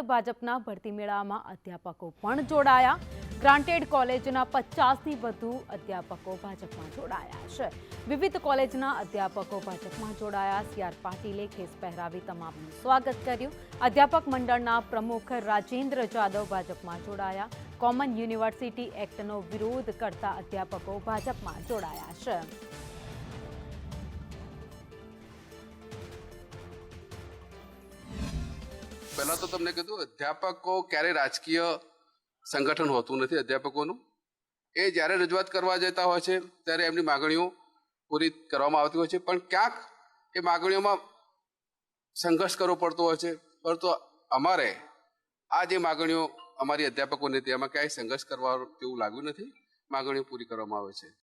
ભાજપના ભરતી મેળામાં અધ્યાપકો પણ જોડાયા. ગ્રાન્ટેડ કોલેજના 50થી વધુ અધ્યાપકો ભાજપમાં જોડાયા છે. વિવિધ કોલેજના અધ્યાપકો ભાજપમાં જોડાયા. સી.આર. પાટીલે ખેસ પહેરાવી તમામનું સ્વાગત કર્યું. અધ્યાપક મંડળના પ્રમુખ રાજેન્દ્ર જાદવ ભાજપમાં જોડાયા. કોમન યુનિવર્સિટી એક્ટનો વિરોધ કરતા અધ્યાપકો ભાજપમાં જોડાયા છે. પહેલા તો તમને કીધું, અધ્યાપકો ક્યારેય રાજકીય સંગઠન હોતું નથી. અધ્યાપકોનું એ જ્યારે રજૂઆત કરવા જતા હોય છે ત્યારે એમની માગણીઓ પૂરી કરવામાં આવતી હોય છે, પણ ક્યાંક એ માગણીઓમાં સંઘર્ષ કરવો પડતો હોય છે. પરંતુ અમારે આ જે માગણીઓ અમારી અધ્યાપકોની હતી એમાં ક્યાંય સંઘર્ષ કરવા જેવું લાગ્યું નથી. માગણીઓ પૂરી કરવામાં આવે છે.